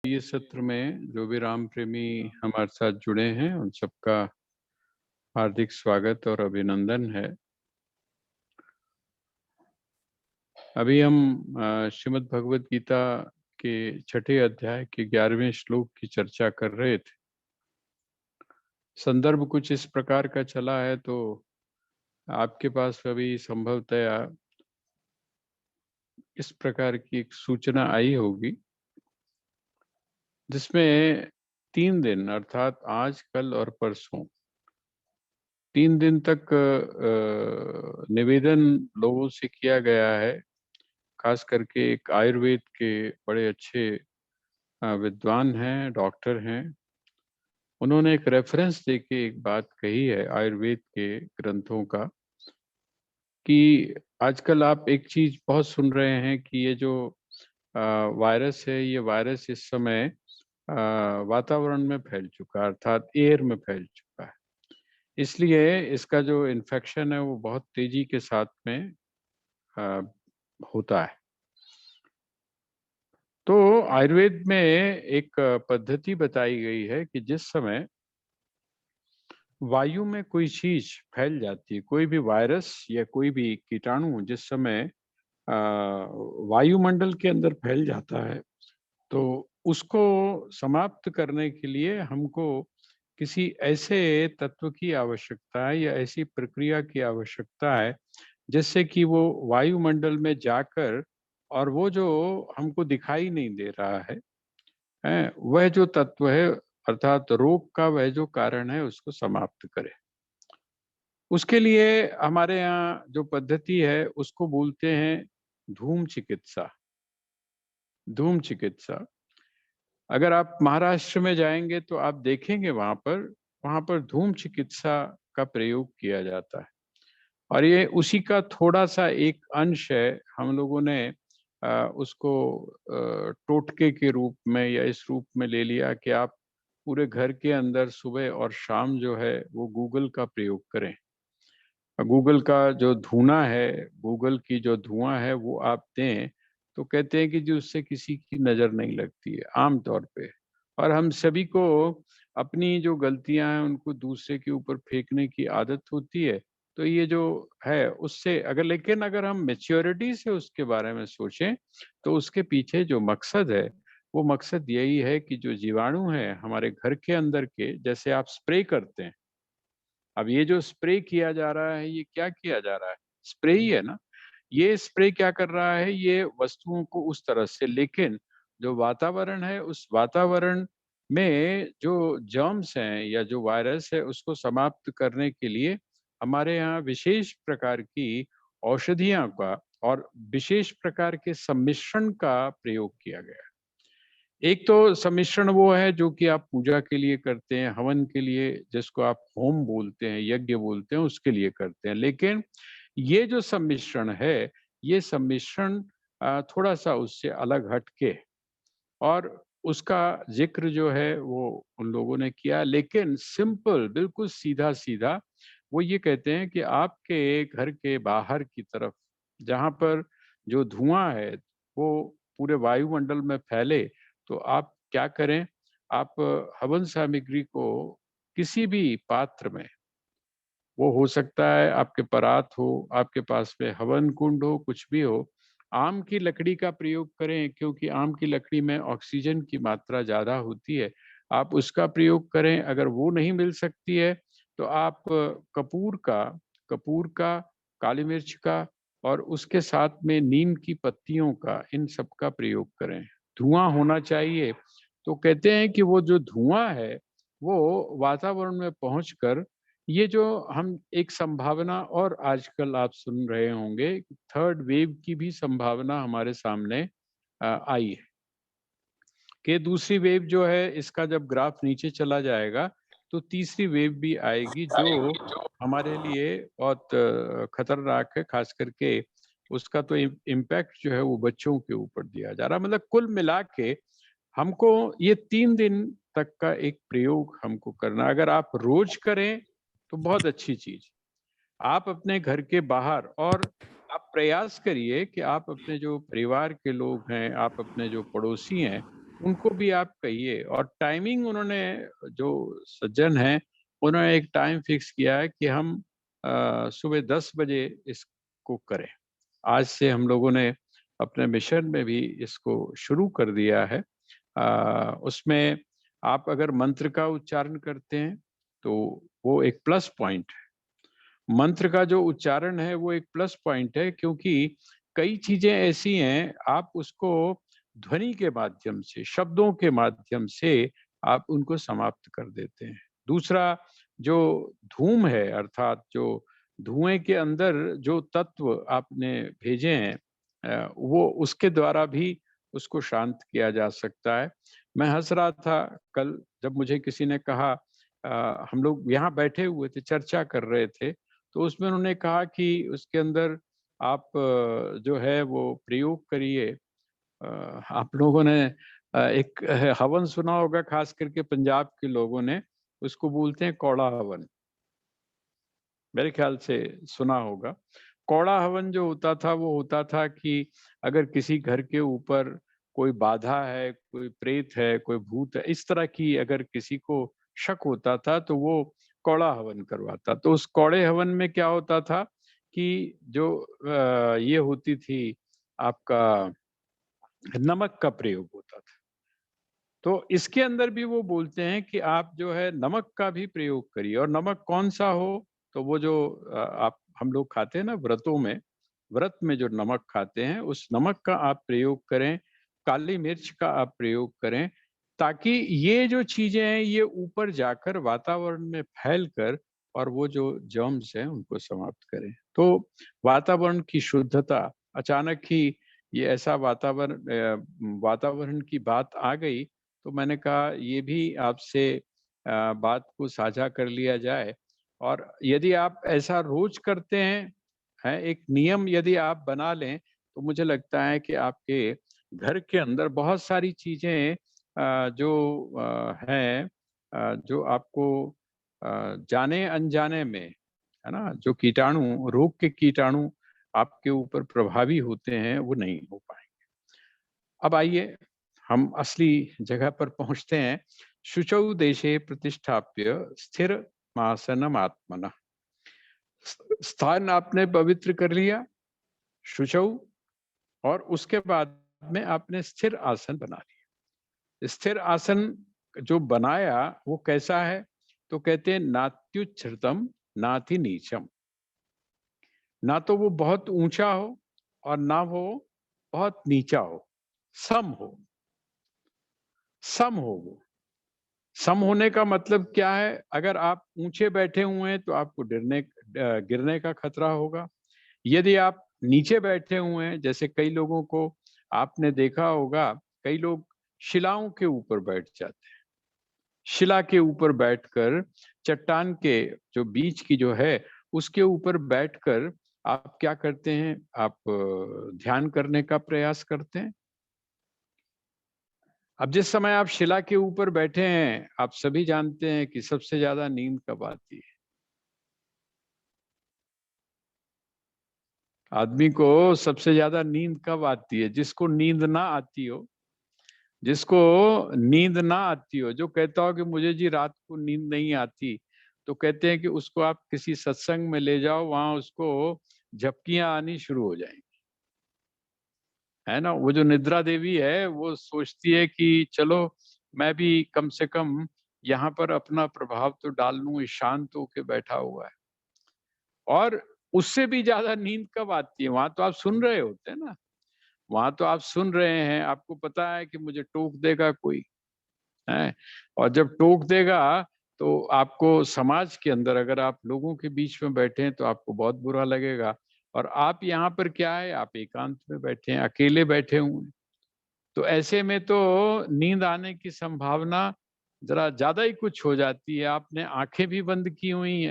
ये सत्र में जो भी राम प्रेमी हमारे साथ जुड़े हैं उन सबका हार्दिक स्वागत और अभिनंदन है। अभी हम श्रीमद् भगवत गीता के छठे अध्याय के 11वें श्लोक की चर्चा कर रहे थे। संदर्भ कुछ इस प्रकार का चला है, तो आपके पास अभी संभवतया इस प्रकार की एक सूचना आई होगी, जिसमें 3 दिन अर्थात आज, कल और परसों 3 दिन तक निवेदन लोगों से किया गया है। खास करके एक आयुर्वेद के बड़े अच्छे विद्वान हैं, डॉक्टर हैं। उन्होंने एक रेफरेंस देके एक बात कही है आयुर्वेद के ग्रंथों का, कि आजकल आप एक चीज बहुत सुन रहे हैं कि ये जो वायरस है, ये वायरस इस समय वातावरण में फैल चुका है, अर्थात एयर में फैल चुका है। इसलिए इसका जो इन्फेक्शन है वो बहुत तेजी के साथ में अ, होता है। तो आयुर्वेद में एक पद्धति बताई गई है कि जिस समय वायु में कोई चीज फैल जाती है, कोई भी वायरस या कोई भी कीटाणु जिस समय वायुमंडल के अंदर फैल जाता है, तो उसको समाप्त करने के लिए हमको किसी ऐसे तत्व की आवश्यकता है या ऐसी प्रक्रिया की आवश्यकता है, जिससे कि वो वायुमंडल में जाकर और वो जो हमको दिखाई नहीं दे रहा है, वह जो तत्व है अर्थात रोग का वह जो कारण है उसको समाप्त करे। उसके लिए हमारे यहाँ जो पद्धति है उसको बोलते हैं धूम चिकित्सा। धूम चिकित्सा, अगर आप महाराष्ट्र में जाएंगे तो आप देखेंगे वहां पर धूम चिकित्सा का प्रयोग किया जाता है। और ये उसी का थोड़ा सा एक अंश है। हम लोगों ने उसको टोटके के रूप में या इस रूप में ले लिया कि आप पूरे घर के अंदर सुबह और शाम जो है वो गूगल का प्रयोग करें। गूगल का जो धुआं है, गूगल की जो धुआं है वो आप दें, तो कहते हैं कि जो उससे किसी की नजर नहीं लगती है आम तौर पे। और हम सभी को अपनी जो गलतियां हैं उनको दूसरे के ऊपर फेंकने की आदत होती है। तो ये जो है उससे अगर हम मेच्योरिटी से उसके बारे में सोचें, तो उसके पीछे जो मकसद है वो मकसद यही है कि जो जीवाणु है हमारे घर के अंदर के, जैसे आप स्प्रे करते हैं। अब ये जो स्प्रे किया जा रहा है, ये क्या किया जा रहा है? स्प्रे ही है ना। ये स्प्रे क्या कर रहा है? ये वस्तुओं को उस तरह से, लेकिन जो वातावरण है उस वातावरण में जो जर्म्स हैं या जो वायरस है उसको समाप्त करने के लिए हमारे यहाँ विशेष प्रकार की औषधियां का और विशेष प्रकार के सम्मिश्रण का प्रयोग किया गया है। एक तो सम्मिश्रण वो है जो कि आप पूजा के लिए करते हैं, हवन के लिए, जिसको आप होम बोलते हैं, यज्ञ बोलते हैं, उसके लिए करते हैं। लेकिन ये जो सम्मिश्रण है, ये सम्मिश्रण थोड़ा सा उससे अलग हटके, और उसका जिक्र जो है वो उन लोगों ने किया, लेकिन सिंपल, बिल्कुल सीधा सीधा। वो ये कहते हैं कि आपके घर के बाहर की तरफ जहाँ पर जो धुआं है वो पूरे वायुमंडल में फैले, तो आप क्या करें? आप हवन सामग्री को किसी भी पात्र में, वो हो सकता है आपके परात हो, आपके पास में हवन कुंड हो, कुछ भी हो, आम की लकड़ी का प्रयोग करें, क्योंकि आम की लकड़ी में ऑक्सीजन की मात्रा ज़्यादा होती है। आप उसका प्रयोग करें। अगर वो नहीं मिल सकती है तो आप कपूर का, काली मिर्च का और उसके साथ में नीम की पत्तियों का, इन सब का प्रयोग करें। धुआं होना चाहिए। तो कहते हैं कि वो जो धुआं है वो वातावरण में पहुंचकर, ये जो हम एक संभावना, और आजकल आप सुन रहे होंगे थर्ड वेव की भी संभावना हमारे सामने आई है, कि दूसरी वेव जो है इसका जब ग्राफ नीचे चला जाएगा तो तीसरी वेव भी आएगी, जो हमारे लिए बहुत खतरनाक है। खास करके उसका तो इम्पैक्ट जो है वो बच्चों के ऊपर दिया जा रहा है। मतलब कुल मिला के हमको ये 3 दिन तक का एक प्रयोग हमको करना। अगर आप रोज करें तो बहुत अच्छी चीज। आप अपने घर के बाहर, और आप प्रयास करिए कि आप अपने जो परिवार के लोग हैं, आप अपने जो पड़ोसी हैं, उनको भी आप कहिए। और टाइमिंग उन्होंने, जो सज्जन हैं, उन्होंने एक टाइम फिक्स किया है कि हम सुबह 10 बजे इसको करें। आज से हम लोगों ने अपने मिशन में भी इसको शुरू कर दिया है। उसमें आप अगर मंत्र का उच्चारण करते हैं तो वो एक प्लस पॉइंट है। मंत्र का जो उच्चारण है वो एक प्लस पॉइंट है, क्योंकि कई चीजें ऐसी हैं आप उसको ध्वनि के माध्यम से, शब्दों के माध्यम से आप उनको समाप्त कर देते हैं। दूसरा, जो धूम है, अर्थात जो धुएं के अंदर जो तत्व आपने भेजे हैं, वो उसके द्वारा भी उसको शांत किया जा सकता है। मैं हंस रहा था कल जब मुझे किसी ने कहा, हम लोग यहाँ बैठे हुए थे, चर्चा कर रहे थे, तो उसमें उन्होंने कहा कि उसके अंदर आप जो है वो प्रयोग करिए। आप लोगों ने एक हवन सुना होगा, खास करके पंजाब के लोगों ने, उसको बोलते हैं कौड़ा हवन। मेरे ख्याल से सुना होगा। कौड़ा हवन जो होता था वो होता था कि अगर किसी घर के ऊपर कोई बाधा है, कोई प्रेत है, कोई भूत है, इस तरह की अगर किसी को शक होता था तो वो कौड़ा हवन करवाता। तो उस कौड़े हवन में क्या होता था कि जो ये होती थी आपका नमक का प्रयोग होता था। तो इसके अंदर भी वो बोलते हैं कि आप जो है नमक का भी प्रयोग करिए। और नमक कौन-सा हो? तो वो जो आप हम लोग खाते हैं ना व्रतों में, व्रत में जो नमक खाते हैं, उस नमक का आप प्रयोग करें, काली मिर्च का आप प्रयोग करें, ताकि ये जो चीज़ें हैं ये ऊपर जाकर वातावरण में फैलकर और वो जो जर्म्स हैं उनको समाप्त करें। तो वातावरण की शुद्धता, अचानक ही ये ऐसा वातावरण की बात आ गई, तो मैंने कहा ये भी आपसे बात को साझा कर लिया जाए। और यदि आप ऐसा रोज करते हैं, एक नियम यदि आप बना लें, तो मुझे लगता है कि आपके घर के अंदर बहुत सारी चीजें जो हैं, जो आपको जाने अनजाने में, है ना, जो कीटाणु, रोग के कीटाणु आपके ऊपर प्रभावी होते हैं, वो नहीं हो पाएंगे। अब आइए हम असली जगह पर पहुंचते हैं। शुचौ देशे प्रतिष्ठाप्य स्थिर मासनम आत्मना। स्थान आपने पवित्र कर लिया, शुचौ, और उसके बाद में आपने स्थिर आसन बना लिया। स्थिर आसन जो बनाया वो कैसा है? तो कहते हैं नात्युच्छ्रितम नाति नीचम। ना तो वो बहुत ऊंचा हो और ना वो बहुत नीचा हो, सम हो। सम हो वो। सम होने का मतलब क्या है? अगर आप ऊंचे बैठे हुए हैं तो आपको गिरने का खतरा होगा। यदि आप नीचे बैठे हुए हैं, जैसे कई लोगों को आपने देखा होगा, कई लोग शिलाओं के ऊपर बैठ जाते हैं। शिला के ऊपर बैठकर, चट्टान के जो बीच की जो है उसके ऊपर बैठकर आप क्या करते हैं? आप ध्यान करने का प्रयास करते हैं। अब जिस समय आप शिला के ऊपर बैठे हैं, आप सभी जानते हैं कि सबसे ज्यादा नींद कब आती है। आदमी को सबसे ज्यादा नींद कब आती है? जिसको नींद ना आती हो, जिसको नींद ना आती हो, जो कहता हो कि मुझे जी रात को नींद नहीं आती, तो कहते हैं कि उसको आप किसी सत्संग में ले जाओ, वहां उसको झपकियां आनी शुरू हो जाएंगी। है ना? वो जो निद्रा देवी है वो सोचती है कि चलो मैं भी कम से कम यहाँ पर अपना प्रभाव तो डाल लूं, ये शांत होके बैठा हुआ है। और उससे भी ज्यादा नींद कब आती है? वहां तो आप सुन रहे होते हैं ना, वहां तो आप सुन रहे हैं, आपको पता है कि मुझे टोक देगा कोई, है। और जब टोक देगा तो आपको समाज के अंदर, अगर आप लोगों के बीच में बैठे हैं तो आपको बहुत बुरा लगेगा। और आप यहाँ पर क्या है, आप एकांत में बैठे हैं, अकेले बैठे हुए हैं। तो ऐसे में तो नींद आने की संभावना जरा ज्यादा ही कुछ हो जाती है। आपने आंखें भी बंद की हुई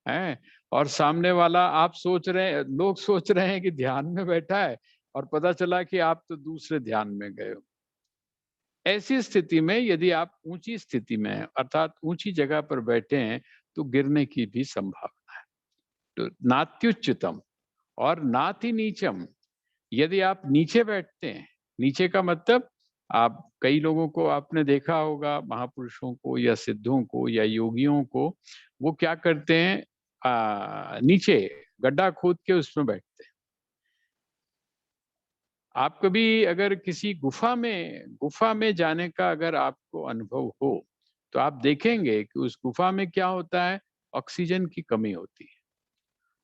हैं, और सामने वाला, आप सोच रहे हैं, लोग सोच रहे हैं कि ध्यान में बैठा है, और पता चला कि आप तो दूसरे ध्यान में गए हो। ऐसी स्थिति में यदि आप ऊंची स्थिति में हैं, अर्थात ऊंची जगह पर बैठे हैं, तो गिरने की भी संभावना है। तो नात्युच्चतम और नाति नीचम। यदि आप नीचे बैठते हैं, नीचे का मतलब आप कई लोगों को आपने देखा होगा, महापुरुषों को या सिद्धों को या योगियों को, वो क्या करते हैं, नीचे गड्ढा खोद के उसमें बैठते हैं। आप कभी अगर किसी गुफा में जाने का अगर आपको अनुभव हो, तो आप देखेंगे कि उस गुफा में क्या होता है, ऑक्सीजन की कमी होती है।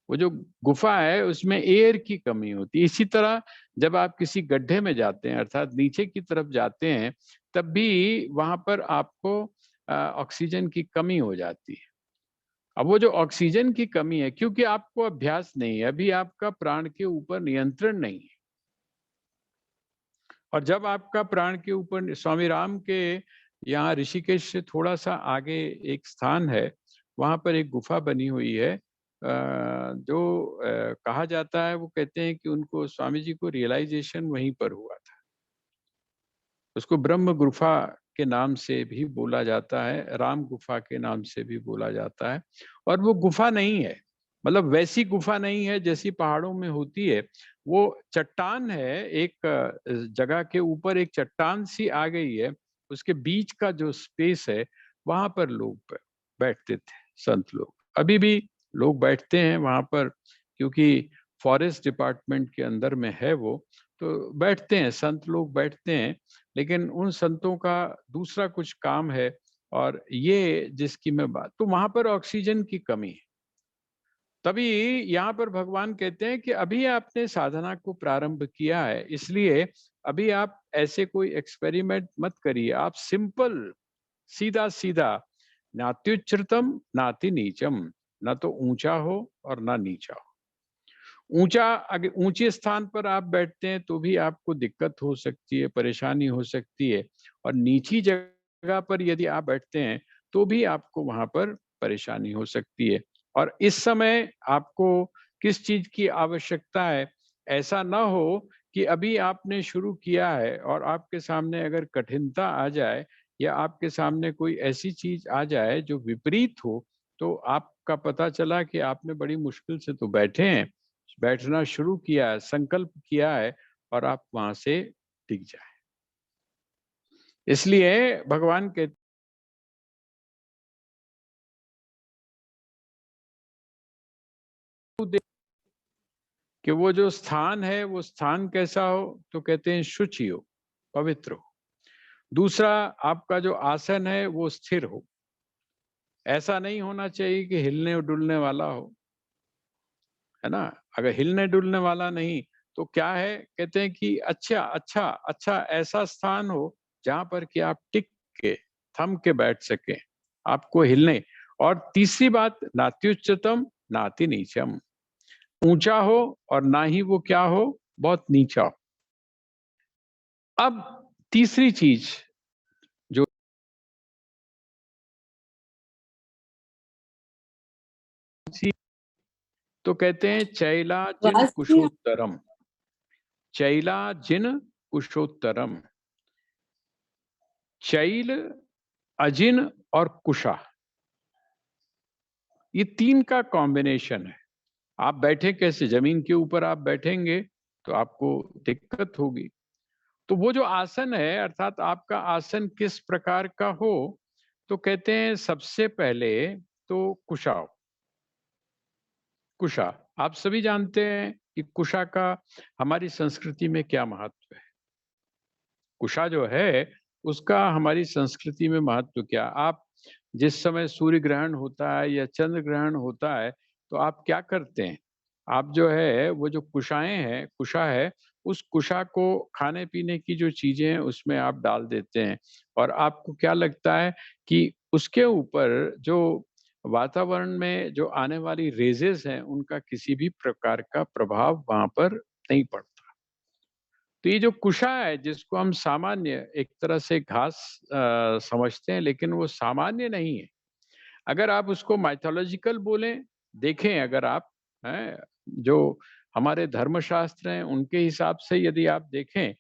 वो जो गुफा है उसमें एयर की कमी होती है। इसी तरह जब आप किसी गड्ढे में जाते हैं, अर्थात नीचे की तरफ जाते हैं, तब भी वहां पर आपको ऑक्सीजन की कमी हो जाती है। अब वो जो ऑक्सीजन की कमी है, क्योंकि आपको अभ्यास नहीं है, अभी आपका प्राण के ऊपर नियंत्रण नहीं है। और जब आपका प्राण के ऊपर, स्वामी राम के यहाँ ऋषिकेश से थोड़ा सा आगे एक स्थान है, वहां पर एक गुफा बनी हुई है, जो कहा जाता है, वो कहते हैं कि उनको, स्वामी जी को रियलाइजेशन वहीं पर हुआ था। उसको ब्रह्म गुफा के नाम से भी बोला जाता है, राम गुफा के नाम से भी बोला जाता है। और वो गुफा नहीं है, मतलब वैसी गुफा नहीं है जैसी पहाड़ों में होती है। वो चट्टान है, एक जगह के ऊपर एक चट्टान सी आ गई है, उसके बीच का जो स्पेस है, वहां पर लोग बैठते थे, संत लोग। अभी भी लोग बैठते हैं वहां पर, क्योंकि फॉरेस्ट डिपार्टमेंट के अंदर में है वो, तो बैठते हैं, संत लोग बैठते हैं। लेकिन उन संतों का दूसरा कुछ काम है, और ये जिसकी मैं बात, तो वहां पर ऑक्सीजन की कमी है। तभी यहाँ पर भगवान कहते हैं कि अभी आपने साधना को प्रारंभ किया है, इसलिए अभी आप ऐसे कोई एक्सपेरिमेंट मत करिए। आप सिंपल, सीधा सीधा, नात्युच्चृतम नाति नीचम, ना तो ऊंचा हो और ना नीचा हो। ऊंचा, अगर ऊंचे स्थान पर आप बैठते हैं तो भी आपको दिक्कत हो सकती है, परेशानी हो सकती है। और नीची जगह पर यदि आप बैठते हैं तो भी आपको वहां पर परेशानी हो सकती है। और इस समय आपको किस चीज की आवश्यकता है, ऐसा ना हो कि अभी आपने शुरू किया है और आपके सामने अगर कठिनता आ जाए, या आपके सामने कोई ऐसी चीज आ जाए जो विपरीत हो, तो आपका पता चला कि आपने बड़ी मुश्किल से तो बैठे हैं, बैठना शुरू किया है, संकल्प किया है, और आप वहां से टिक जाए। इसलिए भगवान कहते कि वो जो स्थान है, वो स्थान कैसा हो, तो कहते हैं शुचि हो, पवित्र हो। दूसरा, आपका जो आसन है वो स्थिर हो, ऐसा नहीं होना चाहिए कि हिलने डुलने वाला हो, है ना। अगर हिलने डुलने वाला नहीं, तो क्या है, कहते हैं कि अच्छा अच्छा अच्छा ऐसा स्थान हो जहां पर कि आप टिक के, थम के बैठ सके, आपको हिलने। और तीसरी बात, नात्युच्चतम नाति नीचम, ऊंचा हो और ना ही वो क्या हो, बहुत नीचा हो। अब तीसरी चीज जो, तो कहते हैं चैला जिन आवाज नहीं आ- कुशोत्तरम, चैला जिन कुशोत्तरम, चैल, अजिन और कुशा, ये तीन का कॉम्बिनेशन है। आप बैठे कैसे, जमीन के ऊपर आप बैठेंगे तो आपको दिक्कत होगी। तो वो जो आसन है, अर्थात आपका आसन किस प्रकार का हो, तो कहते हैं सबसे पहले तो कुशा। कुशा, आप सभी जानते हैं कि कुशा का हमारी संस्कृति में क्या महत्व है। कुशा जो है, उसका हमारी संस्कृति में महत्व क्या। आप जिस समय सूर्य ग्रहण होता है या चंद्र ग्रहण होता है, तो आप क्या करते हैं, आप जो है वो जो कुशाएं हैं, कुशा है, उस कुशा को खाने पीने की जो चीजें हैं उसमें आप डाल देते हैं। और आपको क्या लगता है कि उसके ऊपर जो वातावरण में जो आने वाली रेजेस हैं, उनका किसी भी प्रकार का प्रभाव वहां पर नहीं पड़ता। तो ये जो कुशा है, जिसको हम सामान्य एक तरह से घास समझते हैं, लेकिन वो सामान्य नहीं है। अगर आप उसको माइथोलॉजिकल बोलें, देखें अगर आप, हैं, जो हमारे धर्मशास्त्र हैं उनके हिसाब से यदि आप देखें,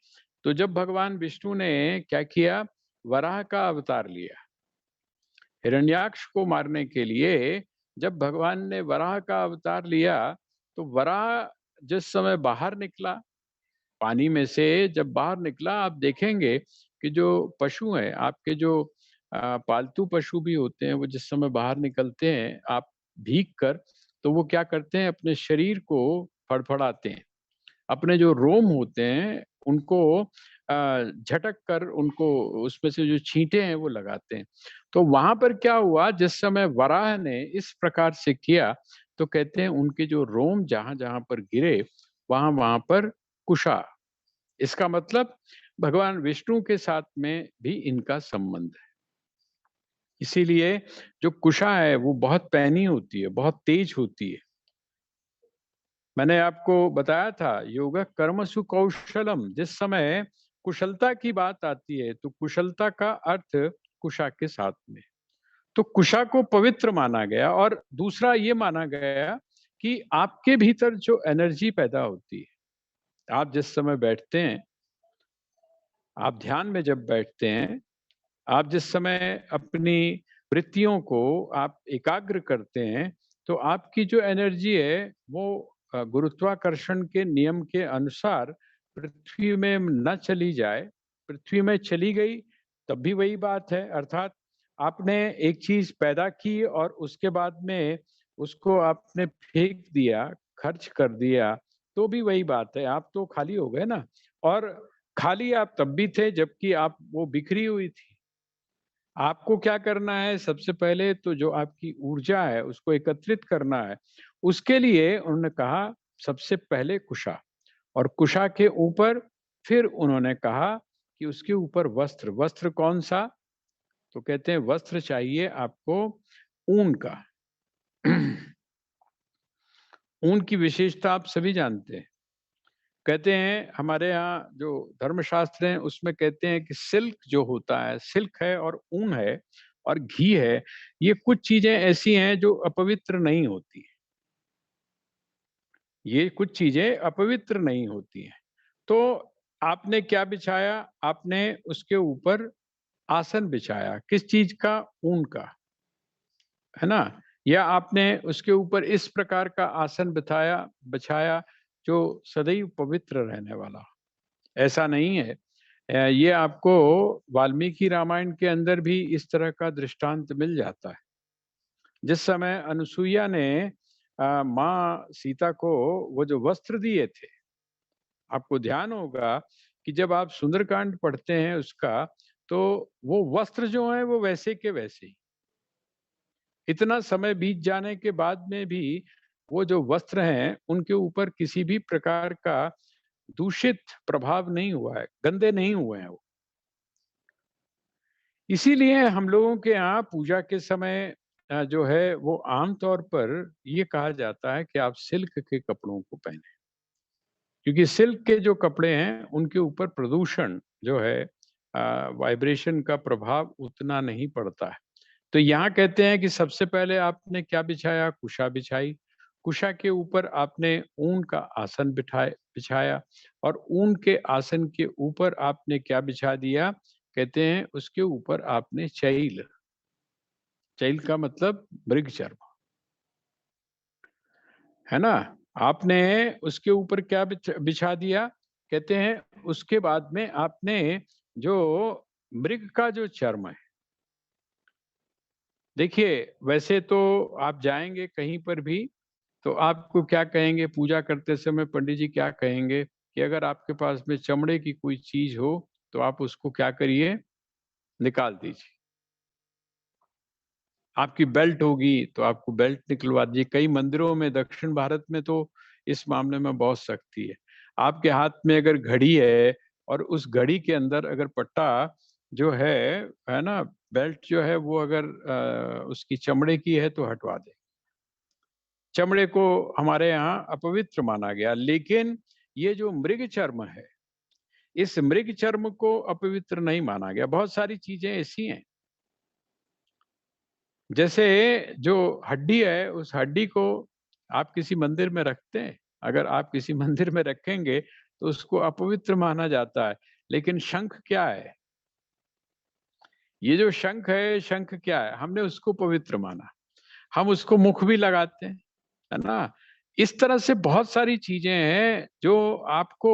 तो जब भगवान विष्णु ने क्या किया, वराह का अवतार लिया हिरण्याक्ष को मारने के लिए, जब भगवान ने वराह का अवतार लिया, तो वराह जिस समय बाहर निकला पानी में से, जब बाहर निकला, आप देखेंगे कि जो पशु हैं, आपके जो पालतू पशु भी होते हैं, वो जिस समय बाहर निकलते हैं आप भीग कर, तो वो क्या करते हैं, अपने शरीर को फड़फड़ाते हैं। अपने जो रोम होते हैं उनको झटक कर उनको उसमें से जो छींटे हैं वो लगाते हैं। तो वहाँ पर क्या हुआ, जिस समय वराह ने इस प्रकार से किया, तो कहते हैं उनके जो रोम जहाँ-जहाँ पर गिरे, वहाँ-वहाँ पर कुशा। इसका मतलब भगवान विष्णु के साथ में भी इनका संबंध है। इसीलिए जो कुशा है वो बहुत पैनी होती है, बहुत तेज होती है। मैंने आपको बताया था योग कर्मसु कौशलम, जिस समय कुशलता की बात आती है तो कुशलता का अर्थ कुशा के साथ में, तो कुशा को पवित्र माना गया। और दूसरा ये माना गया कि आपके भीतर जो एनर्जी पैदा होती है, आप जिस समय बैठते हैं, आप ध्यान में जब बैठते हैं, आप जिस समय अपनी वृत्तियों को आप एकाग्र करते हैं, तो आपकी जो एनर्जी है वो गुरुत्वाकर्षण के नियम के अनुसार पृथ्वी में न चली जाए। पृथ्वी में चली गई तब भी वही बात है, अर्थात आपने एक चीज पैदा की और उसके बाद में उसको आपने फेंक दिया, खर्च कर दिया, तो भी वही बात है, आप तो खाली हो गए ना। और खाली आप तब भी थे जबकि आप वो बिखरी हुई थी। आपको क्या करना है, सबसे पहले तो जो आपकी ऊर्जा है उसको एकत्रित करना है। उसके लिए उन्होंने कहा सबसे पहले कुशा, और कुशा के ऊपर फिर उन्होंने कहा कि उसके ऊपर वस्त्र। वस्त्र कौन सा? तो कहते हैं वस्त्र चाहिए आपको ऊन का। ऊन की विशेषता आप सभी जानते हैं। कहते हैं हमारे यहाँ जो धर्मशास्त्र हैं उसमें कहते हैं कि सिल्क जो होता है, सिल्क है और ऊन है और घी है, ये कुछ चीजें ऐसी हैं जो अपवित्र नहीं होती। ये कुछ चीजें अपवित्र नहीं होती हैं। तो आपने क्या बिछाया? आपने उसके ऊपर आसन बिछाया। किस चीज का? ऊन का, है ना? या आपने उसके ऊपर इस प्रकार का आसन बिठाया बिछाया जो सदैव पवित्र रहने वाला। ऐसा नहीं है। ये आपको वाल्मीकि रामायण के अंदर भी इस तरह का दृष्टांत मिल जाता है। जिस समय अनुसुईया ने माँ सीता को वो जो वस्त्र दिए थे, आपको ध्यान होगा कि जब आप सुंदरकांड पढ़ते हैं उसका, तो वो वस्त्र जो हैं वो वैसे के वैसे ही। इतना समय बीत जाने के बाद में भी वो जो वस्त्र हैं उनके ऊपर किसी भी प्रकार का दूषित प्रभाव नहीं हुआ है, गंदे नहीं हुए हैं वो। इसीलिए हम लोगों के यहाँ पूजा के समय जो है वो आम तौर पर ये कहा जाता है कि आप सिल्क के कपड़ों को पहने, क्योंकि सिल्क के जो कपड़े हैं उनके ऊपर प्रदूषण जो है, वाइब्रेशन का प्रभाव उतना नहीं पड़ता है। तो यहाँ कहते हैं कि सबसे पहले आपने क्या बिछाया? कुशा बिछाई। कुशा के ऊपर आपने ऊन का आसन बिछाया, और ऊन के आसन के ऊपर आपने क्या बिछा दिया? कहते हैं उसके ऊपर आपने चैल, चैल का मतलब मृगचर्म, है ना? आपने उसके ऊपर क्या बिछा दिया? कहते हैं उसके बाद में आपने जो मृग का जो चर्म है, देखिए वैसे तो आप जाएंगे कहीं पर भी तो आपको क्या कहेंगे पूजा करते समय? पंडित जी क्या कहेंगे कि अगर आपके पास में चमड़े की कोई चीज हो तो आप उसको क्या करिए? निकाल दीजिए। आपकी बेल्ट होगी तो आपको बेल्ट निकलवा दीजिए। कई मंदिरों में दक्षिण भारत में तो इस मामले में बहुत सख्ती है। आपके हाथ में अगर घड़ी है और उस घड़ी के अंदर अगर पट्टा जो है ना, बेल्ट जो है वो अगर उसकी चमड़े की है तो हटवा दें। चमड़े को हमारे यहाँ अपवित्र माना गया, लेकिन ये जो मृग चर्म है, इस मृग चर्म को अपवित्र नहीं माना गया। बहुत सारी चीजें ऐसी हैं, जैसे जो हड्डी है, उस हड्डी को आप किसी मंदिर में रखते हैं। अगर आप किसी मंदिर में रखेंगे तो उसको अपवित्र माना जाता है। लेकिन शंख क्या है? ये जो शंख है, शंख क्या है? हमने उसको पवित्र माना। हम उसको मुख भी लगाते हैं, है ना? इस तरह से बहुत सारी चीजें हैं जो आपको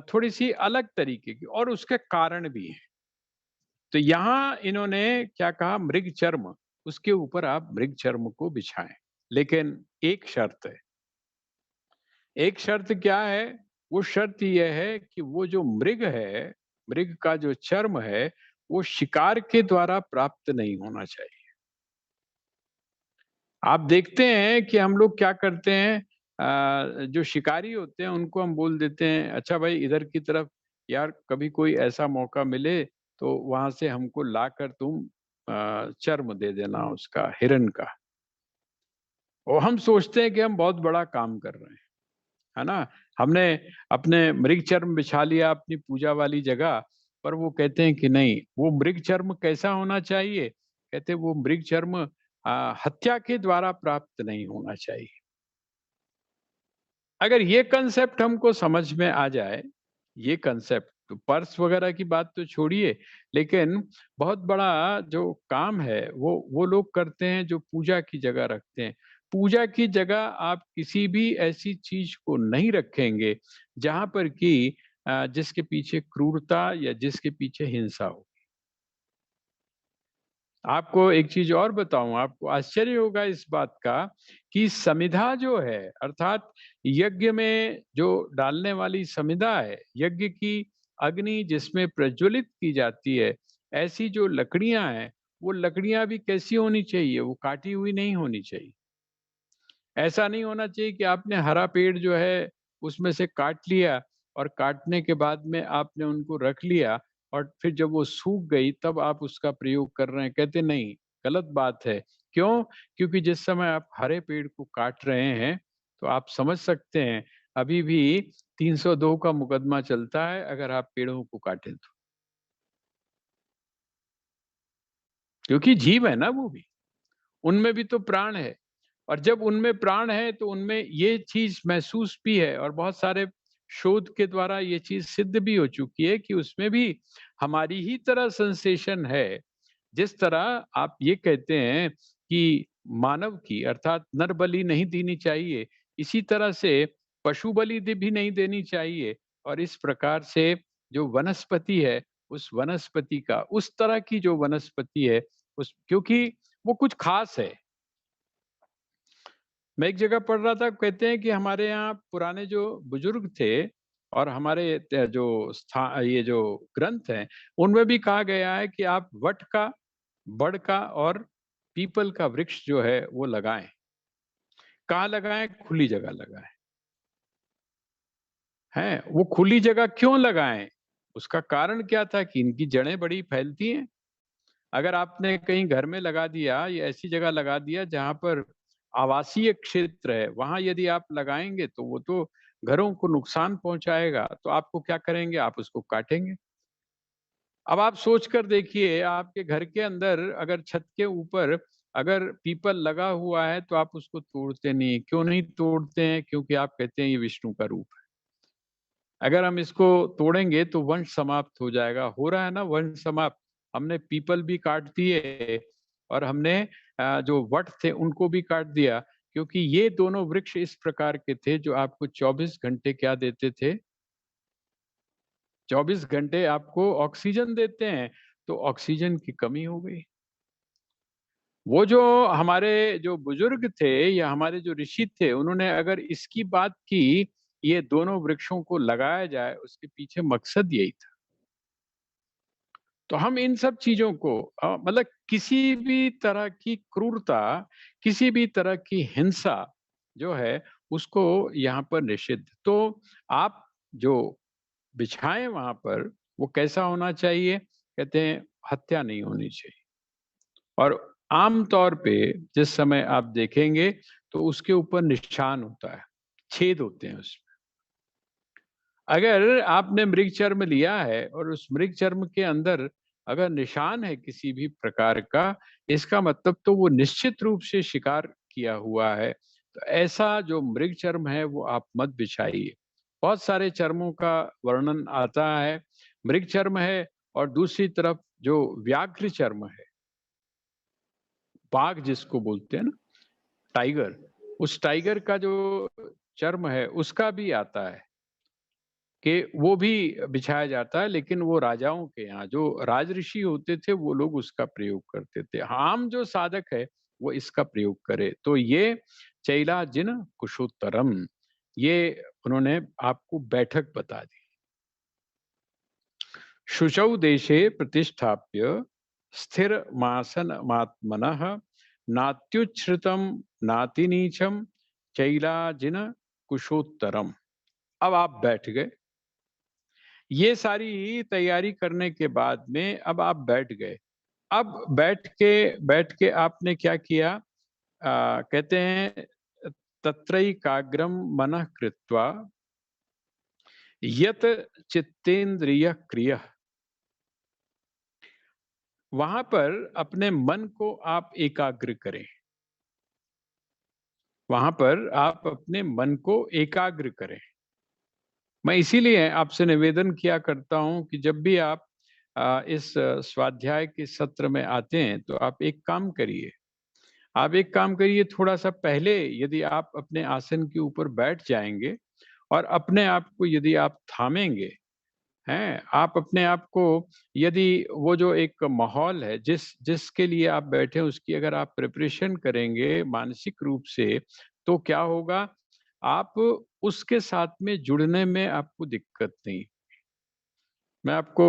थोड़ी सी अलग तरीके की, और उसके कारण भी है। तो यहाँ इन्होंने क्या कहा, मृग चर्म, उसके ऊपर आप मृग चर्म को बिछाएं, लेकिन एक शर्त है। एक शर्त क्या है? वो शर्त यह है कि वो जो मृग है, मृग का जो चर्म है, वो शिकार के द्वारा प्राप्त नहीं होना चाहिए। आप देखते हैं कि हम लोग क्या करते हैं, जो शिकारी होते हैं उनको हम बोल देते हैं, अच्छा भाई इधर की तरफ यार कभी कोई ऐसा मौका मिले तो वहां से हमको लाकर तुम चर्म दे देना उसका, हिरन का। और हम सोचते हैं कि हम बहुत बड़ा काम कर रहे हैं, है ना? हमने अपने मृग चर्म बिछा लिया अपनी पूजा वाली जगह, पर वो कहते हैं कि नहीं, वो मृग चर्म कैसा होना चाहिए? कहते हैं वो मृग चर्म हत्या के द्वारा प्राप्त नहीं होना चाहिए। अगर ये कंसेप्ट हमको समझ में आ जाए, ये कंसेप्ट, तो पर्स वगैरह की बात तो छोड़िए, लेकिन बहुत बड़ा जो काम है वो लोग करते हैं जो पूजा की जगह रखते हैं। पूजा की जगह आप किसी भी ऐसी चीज को नहीं रखेंगे जहां पर कि जिसके पीछे क्रूरता या जिसके पीछे हिंसा हो। आपको एक चीज और बताऊं, आपको आश्चर्य होगा इस बात का कि समिधा जो है, अर्थात यज्ञ में जो डालने वाली समिधा है, यज्ञ की अग्नि जिसमें प्रज्वलित की जाती है, ऐसी जो लकड़ियां हैं, वो लकड़ियां भी कैसी होनी चाहिए? वो काटी हुई नहीं होनी चाहिए। ऐसा नहीं होना चाहिए कि आपने हरा पेड़ जो है उसमें से काट लिया, और काटने के बाद में आपने उनको रख लिया, और फिर जब वो सूख गई तब आप उसका प्रयोग कर रहे हैं। कहते नहीं, गलत बात है। क्यों? क्योंकि जिस समय आप हरे पेड़ को काट रहे हैं, तो आप समझ सकते हैं अभी भी 302 का मुकदमा चलता है अगर आप पेड़ों को काटें तो। क्योंकि जीव है ना वो भी, उनमें भी तो प्राण है। और जब उनमें प्राण है तो उनमें ये चीज महसूस भी है, और बहुत सारे शोध के द्वारा ये चीज सिद्ध भी हो चुकी है कि उसमें भी हमारी ही तरह सेंसेशन है। जिस तरह आप ये कहते हैं कि मानव की, अर्थात नर बलि नहीं देनी चाहिए, इसी तरह से पशु बलि भी नहीं देनी चाहिए। और इस प्रकार से जो वनस्पति है, उस वनस्पति का, उस तरह की जो वनस्पति है, उस, क्योंकि वो कुछ खास है। मैं एक जगह पढ़ रहा था, कहते हैं कि हमारे यहाँ पुराने जो बुजुर्ग थे, और हमारे जो ये जो ग्रंथ हैं, उनमें भी कहा गया है कि आप वट का, बड़ का और पीपल का वृक्ष जो है वो लगाएं। कहाँ लगाएं? खुली जगह लगाएं। हैं, वो खुली जगह क्यों लगाएं? उसका कारण क्या था कि इनकी जड़ें बड़ी फैलती हैं। अगर आपने कहीं घर में लगा दिया या ऐसी जगह लगा दिया जहां पर आवासीय क्षेत्र है, वहां यदि आप लगाएंगे तो वो तो घरों को नुकसान पहुंचाएगा, तो आपको क्या करेंगे? आप उसको काटेंगे। अब आप सोच कर देखिए, आपके घर के अंदर अगर छत के ऊपर अगर पीपल लगा हुआ है तो आप उसको तोड़ते नहीं। क्यों नहीं तोड़ते हैं? क्योंकि आप कहते हैं ये विष्णु का रूप है। अगर हम इसको तोड़ेंगे तो वंश समाप्त हो जाएगा। हो रहा है ना वंश समाप्त। हमने पीपल भी काट दिए, और हमने जो वट थे उनको भी काट दिया, क्योंकि ये दोनों वृक्ष इस प्रकार के थे जो आपको 24 घंटे क्या देते थे? 24 घंटे आपको ऑक्सीजन देते हैं। तो ऑक्सीजन की कमी हो गई। वो जो हमारे जो बुजुर्ग थे या हमारे जो ऋषि थे, उन्होंने अगर इसकी बात की, ये दोनों वृक्षों को लगाया जाए, उसके पीछे मकसद यही था। तो हम इन सब चीजों को मतलब किसी भी तरह की क्रूरता, किसी भी तरह की हिंसा जो है, उसको यहाँ पर निषिद्ध। तो आप जो बिछाएं वहां पर, वो कैसा होना चाहिए? कहते हैं हत्या नहीं होनी चाहिए। और आम तौर पे जिस समय आप देखेंगे तो उसके ऊपर निशान होता है, छेद होते हैं उसमें। अगर आपने मृग चर्म लिया है और उस मृग चर्म के अंदर अगर निशान है किसी भी प्रकार का, इसका मतलब तो वो निश्चित रूप से शिकार किया हुआ है। तो ऐसा जो मृग चर्म है वो आप मत बिछाइए। बहुत सारे चर्मों का वर्णन आता है। मृग चर्म है, और दूसरी तरफ जो व्याघ्र चर्म है, बाघ जिसको बोलते हैं ना, टाइगर, उस टाइगर का जो चर्म है उसका भी आता है। कि वो भी बिछाया जाता है, लेकिन वो राजाओं के यहाँ जो राजऋषि होते थे वो लोग उसका प्रयोग करते थे। आम जो साधक है वो इसका प्रयोग करे। तो ये चैला जिन कुशोत्तरम, ये उन्होंने आपको बैठक बता दी। शुचौ देशे प्रतिष्ठाप्य स्थिर मासन मात्मनः नात्युच्छ्रितम नातिनीचम चैलाजिन कुशोत्तरम। अब आप बैठ गए, ये सारी तैयारी करने के बाद में अब आप बैठ गए। अब बैठ के आपने क्या किया? कहते हैं तत्रैकाग्रम मनः कृत्वा यत चित्तेन्द्रिय क्रिय, वहां पर अपने मन को आप एकाग्र करें। वहां पर आप अपने मन को एकाग्र करें। मैं इसीलिए आपसे निवेदन किया करता हूं कि जब भी आप इस स्वाध्याय के सत्र में आते हैं तो आप एक काम करिए। आप एक काम करिए, थोड़ा सा पहले यदि आप अपने आसन के ऊपर बैठ जाएंगे और अपने आप को यदि आप थामेंगे, हैं, आप अपने आप को, यदि वो जो एक माहौल है जिसके लिए आप बैठे हैं उसकी अगर आप प्रिपरेशन करेंगे मानसिक रूप से, तो क्या होगा? आप उसके साथ में जुड़ने में आपको दिक्कत नहीं। मैं आपको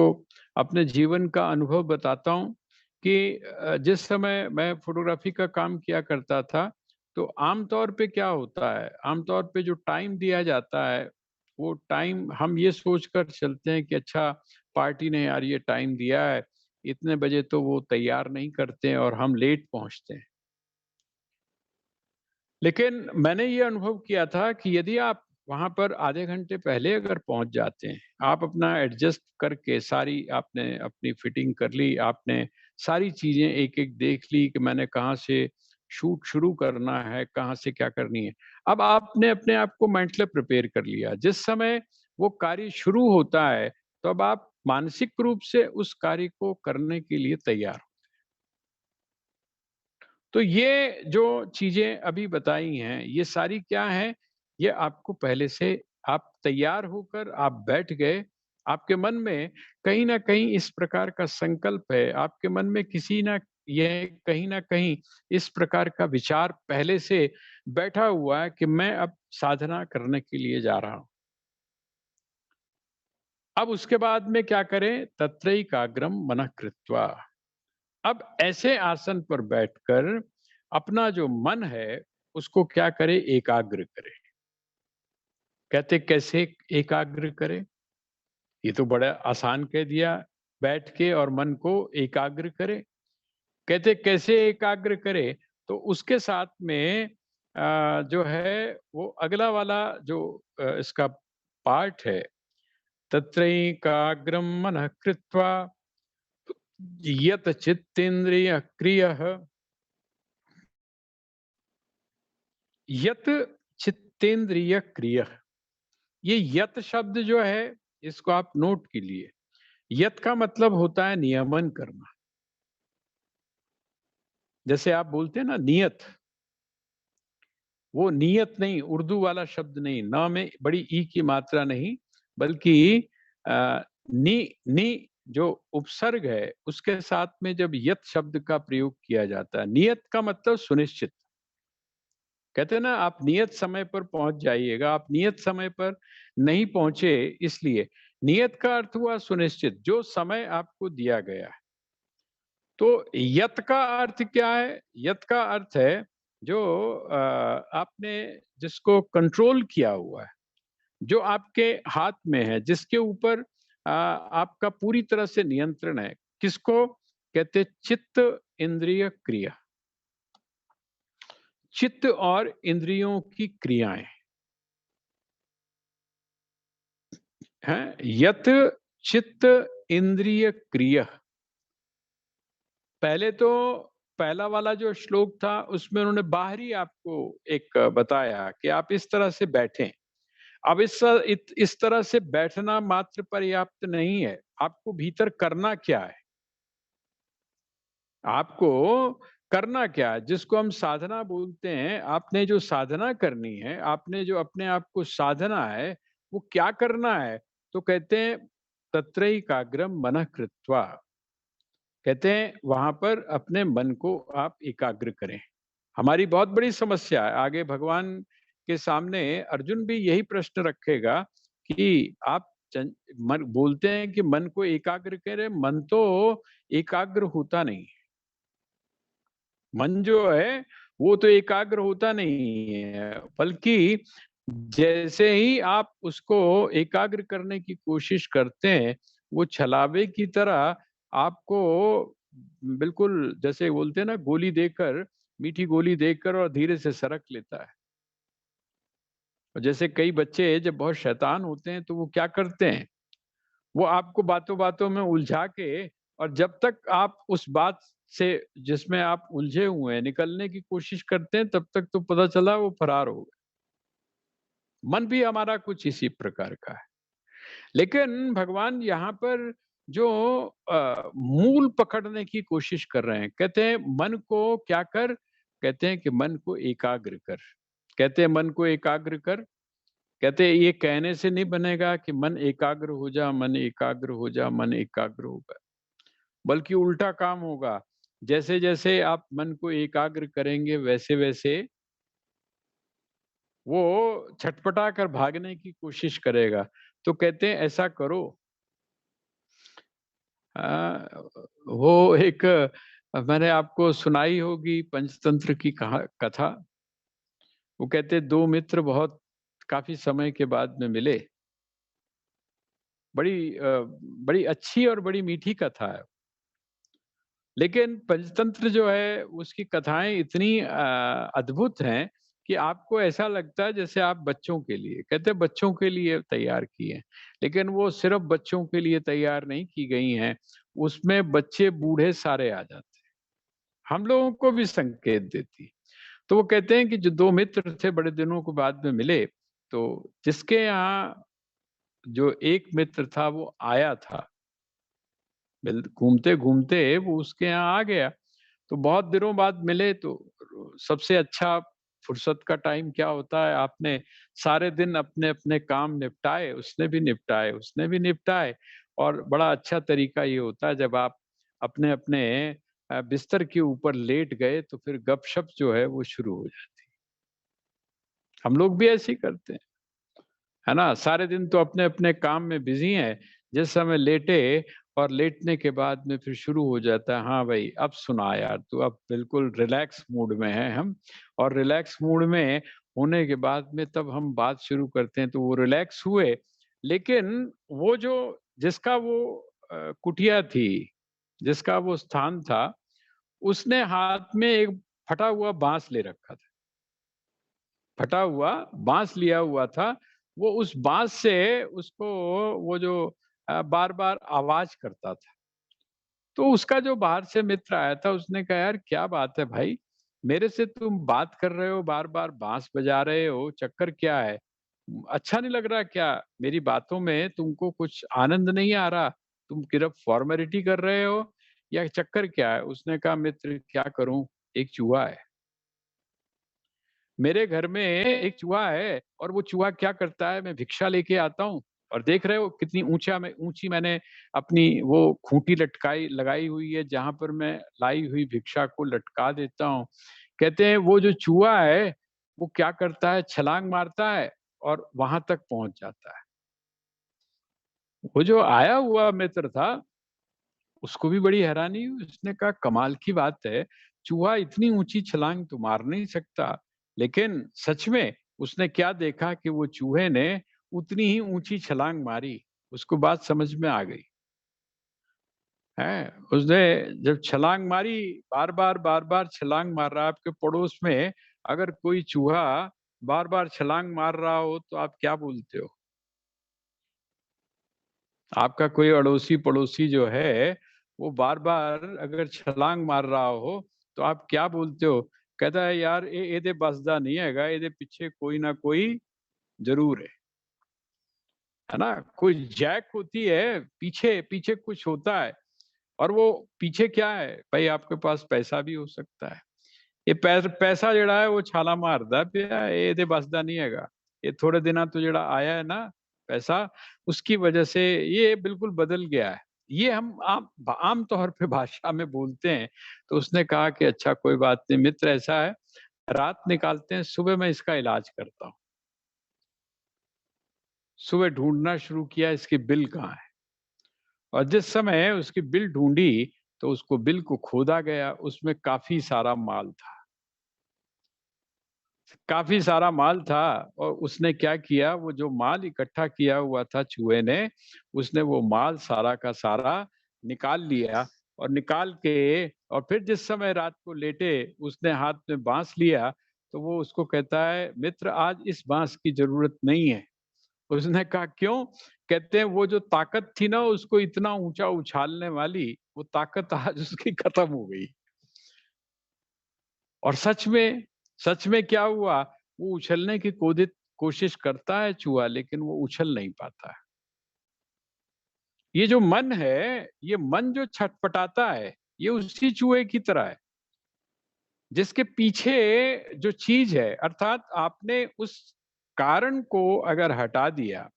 अपने जीवन का अनुभव बताता हूँ कि जिस समय मैं फ़ोटोग्राफ़ी का काम किया करता था, तो आम तौर पे क्या होता है, आम तौर पे जो टाइम दिया जाता है, वो टाइम हम ये सोचकर चलते हैं कि अच्छा पार्टी ने यार ये टाइम दिया है, इतने बजे तो वो तैयार नहीं करते हैं और हम लेट पहुँचते हैं। लेकिन मैंने ये अनुभव किया था कि यदि आप वहाँ पर आधे घंटे पहले अगर पहुँच जाते हैं, आप अपना एडजस्ट करके सारी आपने अपनी फिटिंग कर ली, आपने सारी चीज़ें एक-एक देख ली कि मैंने कहाँ से शूट शुरू करना है, कहाँ से क्या करनी है। अब आपने अपने आप को मेंटली प्रिपेयर कर लिया। जिस समय वो कार्य शुरू होता है, तो अब आप मानसिक रूप से उस कार्य को करने के लिए तैयार। तो ये जो चीज़ें अभी बताई हैं, ये सारी क्या हैं? ये आपको पहले से आप तैयार होकर आप बैठ गए, आपके मन में कहीं न कहीं इस प्रकार का संकल्प है, आपके मन में किसी न ये कहीं न कहीं इस प्रकार का विचार पहले से बैठा हुआ है कि मैं अब साधना करने के लिए जा रहा हूँ। अब उसके बाद में क्या करें? तत्रैकाग्रम मनः कृत्वा। अब ऐसे आसन पर बैठकर अपना जो मन है उसको क्या करे? एकाग्र करे। कहते कैसे एकाग्र करे? ये तो बड़ा आसान कह दिया, बैठ के और मन को एकाग्र करे। कहते कैसे एकाग्र करे? तो उसके साथ में जो है वो अगला वाला जो इसका पार्ट है, तत्रैकाग्रम मनः कृत्वा यत चित्तेन्द्रिय क्रियः, यत चित्तेन्द्रिय क्रिय। ये यत शब्द जो है इसको आप नोट कीजिए। यत का मतलब होता है नियमन करना। जैसे आप बोलते हैं ना नियत, वो नियत नहीं, उर्दू वाला शब्द नहीं, ना में बड़ी ई की मात्रा नहीं, बल्कि नी नी जो उपसर्ग है उसके साथ में जब यत शब्द का प्रयोग किया जाता है, नियत का मतलब सुनिश्चित। कहते हैं ना आप नियत समय पर पहुंच जाइएगा, आप नियत समय पर नहीं पहुंचे, इसलिए नियत का अर्थ हुआ सुनिश्चित, जो समय आपको दिया गया है। तो यत का अर्थ क्या है? यत का अर्थ है जो आपने जिसको कंट्रोल किया हुआ है, जो आपके हाथ में है, जिसके ऊपर आपका पूरी तरह से नियंत्रण है। किसको कहते? चित्त इंद्रिय क्रिया। चित्त और इंद्रियों की क्रियाएं हैं। यत चित्त इंद्रिय क्रिया। पहले तो पहला वाला जो श्लोक था उसमें उन्होंने बाहरी आपको एक बताया कि आप इस तरह से बैठें। अब इस तरह से बैठना मात्र पर्याप्त नहीं है, आपको भीतर करना क्या है? आपको करना क्या है? जिसको हम साधना बोलते हैं, आपने जो साधना करनी है, आपने जो अपने आप को साधना है, वो क्या करना है? तो कहते हैं तत्रैकाग्रम मनः कृत्वा, कहते हैं वहां पर अपने मन को आप एकाग्र करें। हमारी बहुत बड़ी समस्या है, आगे भगवान के सामने अर्जुन भी यही प्रश्न रखेगा कि आप मन बोलते हैं कि मन को एकाग्र करें, मन तो एकाग्र होता नहीं है। मन जो है वो तो एकाग्र होता नहीं है, बल्कि जैसे ही आप उसको एकाग्र करने की कोशिश करते हैं, वो छलावे की तरह आपको बिल्कुल जैसे बोलते हैं ना, गोली देकर, मीठी गोली देकर और धीरे से सरक लेता है। और जैसे कई बच्चे जब बहुत शैतान होते हैं तो वो क्या करते हैं, वो आपको बातों बातों में उलझा के, और जब तक आप उस बात से जिसमें आप उलझे हुए हैं निकलने की कोशिश करते हैं, तब तक तो पता चला वो फरार हो गए। मन भी हमारा कुछ इसी प्रकार का है। लेकिन भगवान यहाँ पर जो मूल पकड़ने की कोशिश कर रहे हैं, कहते हैं मन को क्या कर, कहते हैं कि मन को एकाग्र कर। कहते हैं मन को एकाग्र कर, कहते हैं ये कहने से नहीं बनेगा कि मन एकाग्र हो जा, मन एकाग्र हो जा, मन एकाग्र होगा, बल्कि उल्टा काम होगा। जैसे जैसे आप मन को एकाग्र करेंगे, वैसे वैसे वो छटपटा कर भागने की कोशिश करेगा। तो कहते हैं ऐसा करो। वो एक मैंने आपको सुनाई होगी पंचतंत्र की कथा। वो कहते दो मित्र बहुत काफी समय के बाद में मिले। बड़ी अच्छी और बड़ी मीठी कथा है। लेकिन पंचतंत्र जो है उसकी कथाएं इतनी अद्भुत हैं कि आपको ऐसा लगता है जैसे आप बच्चों के लिए, कहते हैं बच्चों के लिए तैयार की है, लेकिन वो सिर्फ बच्चों के लिए तैयार नहीं की गई हैं। उसमें बच्चे बूढ़े सारे आ जाते हैं, हम लोगों को भी संकेत देती। तो वो कहते हैं कि जो दो मित्र थे बड़े दिनों के बाद में मिले, तो जिसके यहाँ जो एक मित्र था वो आया था, घूमते घूमते वो उसके यहाँ आ गया। तो बहुत दिनों बाद मिले, तो सबसे अच्छा फुर्सत का टाइम क्या होता है, आपने सारे दिन अपने अपने काम निपटाए, उसने भी निपटाए, उसने भी निपटाए। और बड़ा अच्छा तरीका ये होता है जब आप अपने अपने बिस्तर के ऊपर लेट गए, तो फिर गपशप जो है वो शुरू हो जाती है। हम लोग भी ऐसे ही करते हैं, है ना? सारे दिन तो अपने अपने काम में बिजी हैं, जिस समय लेटे और लेटने के बाद में फिर शुरू हो जाता है, हाँ भाई अब सुना यार तू, अब बिल्कुल रिलैक्स मूड में हैं हम। और रिलैक्स मूड में होने के बाद में तब हम बात शुरू करते हैं, तो वो रिलैक्स हुए। लेकिन वो जो जिसका वो कुटिया थी, जिसका वो स्थान था, उसने हाथ में एक फटा हुआ बांस ले रखा था। फटा हुआ बांस लिया हुआ था। वो उस बांस से उसको वो जो बार-बार आवाज करता था। तो उसका जो बाहर से मित्र आया था, उसने कहा यार क्या बात है भाई? मेरे से तुम बात कर रहे हो, बार-बार बांस बजा रहे हो, चक्कर क्या है? अच्छा नहीं लग रहा क्या? मेरी बातों में तुमको कुछ आनंद नहीं आ रहा? तुम सिर्फ फॉर्मेलिटी कर रहे हो या चक्कर क्या है? उसने कहा मित्र क्या करूँ? एक चूहा है। मेरे घर में एक चूहा है, और वो चूहा क्या करता है, मैं भिक्षा लेके आता हूँ, और देख रहे हो कितनी ऊंची मैंने अपनी वो खूंटी लटकाई लगाई हुई है, जहां पर मैं लाई हुई भिक्षा को लटका देता हूँ। कहते हैं वो जो चूहा है वो क्या करता है, छलांग मारता है और वहां तक पहुंच जाता है। वो जो आया हुआ मित्र था, उसको भी बड़ी हैरानी हुई। उसने कहा कमाल की बात है, चूहा इतनी ऊंची छलांग तो मार नहीं सकता। लेकिन सच में उसने क्या देखा कि वो चूहे ने उतनी ही ऊंची छलांग मारी। उसको बात समझ में आ गई है। उसने जब छलांग मारी, बार बार छलांग मार रहा है, आपके पड़ोस में अगर कोई चूहा बार बार छलांग मार रहा हो तो आप क्या बोलते हो? आपका कोई अड़ोसी पड़ोसी जो है वो बार बार अगर छलांग मार रहा हो तो आप क्या बोलते हो? कहता है यार ये ਇਹਦੇ बसदा नहीं हैगा, ਇਹਦੇ पीछे कोई ना कोई जरूर है ना? कोई जैक होती है, पीछे पीछे कुछ होता है। और वो पीछे क्या है भाई, आपके पास पैसा भी हो सकता है। ये पैसा ਜਿਹੜਾ है वो छाला मारदा ਪਿਆ, ਇਹ ਇਹਦੇ बसदा नहीं हैगा। ये थोड़े दिना तो ਜਿਹੜਾ आया है ना, पैसा उसकी वजह से ये बिल्कुल बदल गया है। ये हम आम तौर पे भाषा में बोलते हैं। तो उसने कहा कि अच्छा कोई बात नहीं मित्र, ऐसा है, रात निकालते हैं, सुबह मैं इसका इलाज करता हूँ। सुबह ढूँढना शुरू किया इसकी बिल कहाँ है, और जिस समय उसकी बिल ढूँढी तो उसको बिल को खोदा गया, उसमें काफ़ी सारा माल था। काफ़ी सारा माल था और उसने क्या किया, वो जो माल इकट्ठा किया हुआ था चूहे ने, उसने वो माल सारा का सारा निकाल लिया, और निकाल के और फिर जिस समय रात को लेटे उसने हाथ में बाँस लिया, तो वो उसको कहता है, "मित्र आज इस बाँस की ज़रूरत नहीं है।" उसने कहा, "क्यों?" कहते हैं, "वो जो ताकत थी ना उसको इतना ऊँचा उछालने वाली, वो ताकत आज उसकी खत्म हो गई।" और सच में क्या हुआ, वो उछलने की कोशिश करता है चूहा, लेकिन वो उछल नहीं पाता है। ये जो मन है, ये मन जो छटपटाता है, ये उसी चूहे की तरह है, जिसके पीछे जो चीज़ है, अर्थात आपने उस कारण को अगर हटा दिया,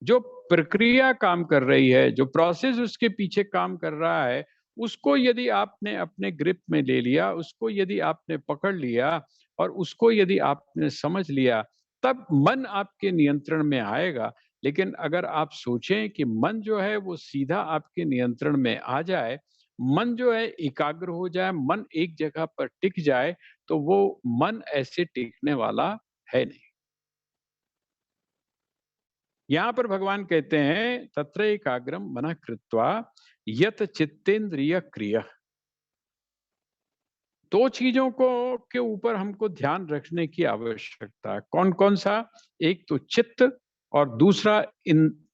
जो प्रक्रिया काम कर रही है, जो प्रोसेस उसके पीछे काम कर रहा है, उसको यदि आपने अपने ग्रिप में ले लिया, उसको यदि आपने पकड़ लिया और उसको यदि आपने समझ लिया, तब मन आपके नियंत्रण में आएगा। लेकिन अगर आप सोचें कि मन जो है वो सीधा आपके नियंत्रण में आ जाए, मन जो है एकाग्र हो जाए, मन एक जगह पर टिक जाए, तो वो मन ऐसे टिकने वाला है नहीं। यहाँ पर भगवान कहते हैं तत्र एकाग्रम मनः कृत्वा यत चित्तेन्द्रिय क्रियः। दो चीजों को के ऊपर हमको ध्यान रखने की आवश्यकता है। कौन-कौन सा? एक तो चित्त और दूसरा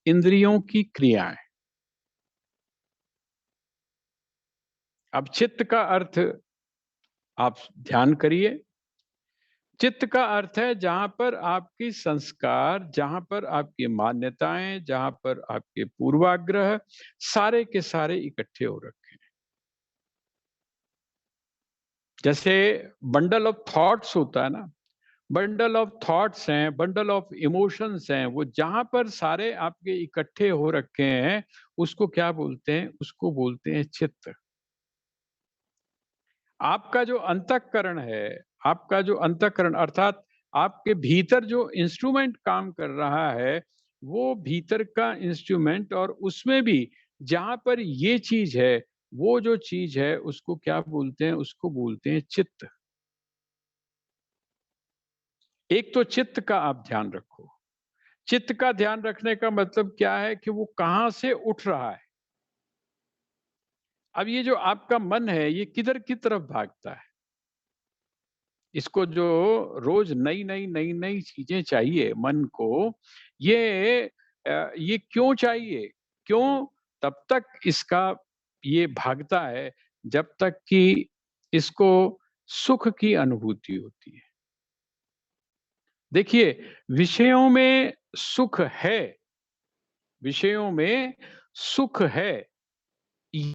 इंद्रियों की क्रियाएं। अब चित्त का अर्थ आप ध्यान करिए। चित्त का अर्थ है जहां पर आपकी संस्कार, जहां पर आपकी मान्यताएं, जहां पर आपके पूर्वाग्रह सारे के सारे इकट्ठे हो रखे हैं। जैसे बंडल ऑफ थॉट्स होता है ना, बंडल ऑफ थॉट्स हैं, बंडल ऑफ इमोशंस हैं, वो जहां पर सारे आपके इकट्ठे हो रखे हैं, उसको क्या बोलते हैं? उसको बोलते हैं चित्त। आपका जो अंतःकरण है, आपका जो अंतःकरण अर्थात आपके भीतर जो इंस्ट्रूमेंट काम कर रहा है, वो भीतर का इंस्ट्रूमेंट, और उसमें भी जहां पर ये चीज है, वो जो चीज है उसको क्या बोलते हैं? उसको बोलते हैं चित्त। एक तो चित्त का आप ध्यान रखो। चित्त का ध्यान रखने का मतलब क्या है कि वो कहाँ से उठ रहा है। अब ये जो आपका मन है, ये किधर की तरफ भागता है? इसको जो रोज नई-नई चीजें चाहिए मन को, ये ये क्यों चाहिए? क्यों? तब तक इसका ये भागता है, जब तक कि इसको सुख की अनुभूति होती है। देखिए, विषयों में सुख है, विषयों में सुख है,